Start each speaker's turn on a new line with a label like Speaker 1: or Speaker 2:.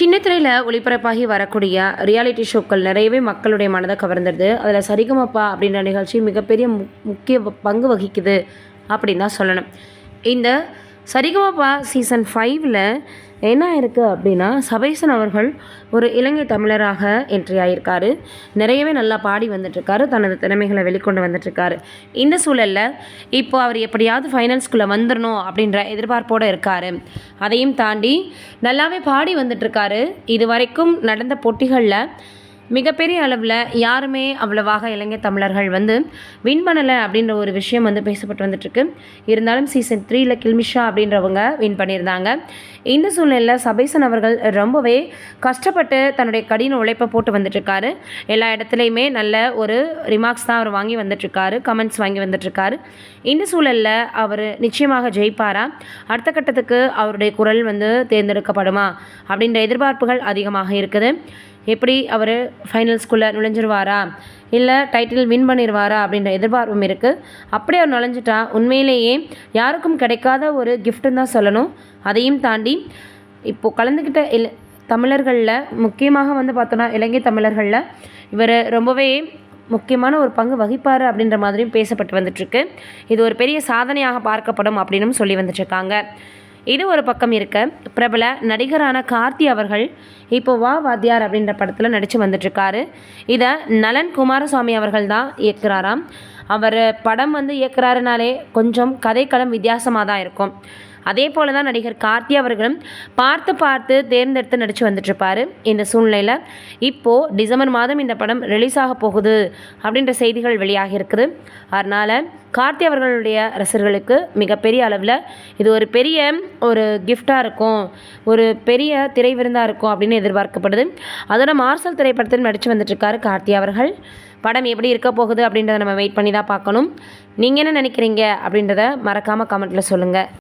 Speaker 1: சின்ன திரையில் ஒளிபரப்பாகி வரக்கூடிய ரியாலிட்டி ஷோக்கள் நிறையவே மக்களுடைய மனதை கவர்ந்துடுது. அதில் சரிகமப்பா அப்படின்ற நிகழ்ச்சி மிகப்பெரிய முக்கிய பங்கு வகிக்குது அப்படின்னு தான் சொல்லணும். இந்த சரிகமப்பா சீசன் 5ல் என்ன இருக்குது அப்படின்னா, சபேசன் அவர்கள் ஒரு இலங்கை தமிழராக என்ட்ரி ஆகியிருக்காரு. நிறையவே நல்லா பாடி வந்துட்டுருக்காரு, தனது திறமைகளை வெளிக்கொண்டு வந்துட்டுருக்காரு. இந்த சூழலில் இப்போ அவர் எப்படியாவது ஃபைனல்ஸ்குள்ளே வந்துடணும் அப்படின்ற எதிர்பார்ப்போடு இருக்கார். அதையும் தாண்டி நல்லாவே பாடி வந்துட்டுருக்காரு. இது வரைக்கும் நடந்த போட்டிகளில் மிகப்பெரிய அளவில் யாருமே அவ்வளவாக இலங்கை தமிழர்கள் வின் பண்ணலை அப்படின்ற ஒரு விஷயம் பேசப்பட்டு வந்துட்டுருக்கு. இருந்தாலும் சீசன் 3ல் கில்மிஷா அப்படின்றவங்க வின் பண்ணியிருந்தாங்க. இந்த சூழ்நிலையில் சபேசன் அவர்கள் ரொம்பவே கஷ்டப்பட்டு தன்னுடைய கடின உழைப்பை போட்டு வந்துட்டுருக்காரு. எல்லா இடத்துலையுமே நல்ல ஒரு ரிமார்க்ஸ் தான் அவர் வாங்கி வந்துட்டுருக்காரு, கமெண்ட்ஸ் வாங்கி வந்துட்டுருக்காரு. இந்த சூழலில் அவர் நிச்சயமாக ஜெயிப்பாரா, அடுத்த கட்டத்துக்கு அவருடைய குரல் தேர்ந்தெடுக்கப்படுமா அப்படின்ற எதிர்பார்ப்புகள் அதிகமாக இருக்குது. எப்படி அவர் ஃபைனல்ஸ்குள்ளே நுழைஞ்சிருவாரா, இல்லை டைட்டில் வின் பண்ணிடுவாரா அப்படின்ற எதிர்பார்ப்பும் இருக்குது. அப்படி அவர் நுழைஞ்சிட்டா உண்மையிலேயே யாருக்கும் கிடைக்காத ஒரு கிஃப்ட்டுன்னு தான் சொல்லணும். அதையும் தாண்டி இப்போது கலந்துக்கிட்ட தமிழர்களில் முக்கியமாக பார்த்தோன்னா இலங்கை தமிழர்களில் இவர் ரொம்பவே முக்கியமான ஒரு பங்கு வகிப்பார் அப்படின்ற மாதிரியும் பேசப்பட்டு வந்துட்டுருக்கு. இது ஒரு பெரிய சாதனையாக பார்க்கப்படும் அப்படின்னு சொல்லி வந்துட்டுருக்காங்க. இது ஒரு பக்கம் இருக்க, பிரபல நடிகரான கார்த்தி அவர்கள் இப்போ வா வாத்தியார் அப்படின்ற படத்தில் நடித்து வந்துட்டுருக்காரு. இதை நலன் குமாரசாமி அவர்கள் தான் இயக்குறாராம். அவர் படம் இயக்குறாருனாலே கொஞ்சம் கதைக்களம் வித்தியாசமாக தான் இருக்கும். அதே போல தான் நடிகர் கார்த்தி அவர்களும் பார்த்து தேர்ந்தெடுத்து நடித்து வந்துட்டுருப்பார். இந்த சூழ்நிலையில் இப்போது டிசம்பர் மாதம் இந்த படம் ரிலீஸ் ஆக போகுது அப்படின்ற செய்திகள் வெளியாகி இருக்குது. அதனால் கார்த்தி அவர்களுடைய ரசிகர்களுக்கு மிகப்பெரிய அளவில் இது ஒரு பெரிய ஒரு கிஃப்டாக இருக்கும், ஒரு பெரிய திரை விருந்தாக இருக்கும் அப்படின்னு எதிர்பார்க்கப்படுது. அதோட மார்சல் திரைப்படத்தில் நடித்து வந்துட்டுருக்காரு கார்த்தி அவர்கள். படம் எப்படி இருக்க போகுது அப்படின்றத நம்ம வெயிட் பண்ணி தான் பார்க்கணும். நீங்கள் என்ன நினைக்கிறீங்க அப்படின்றத மறக்காமல் கமெண்ட்டில் சொல்லுங்கள்.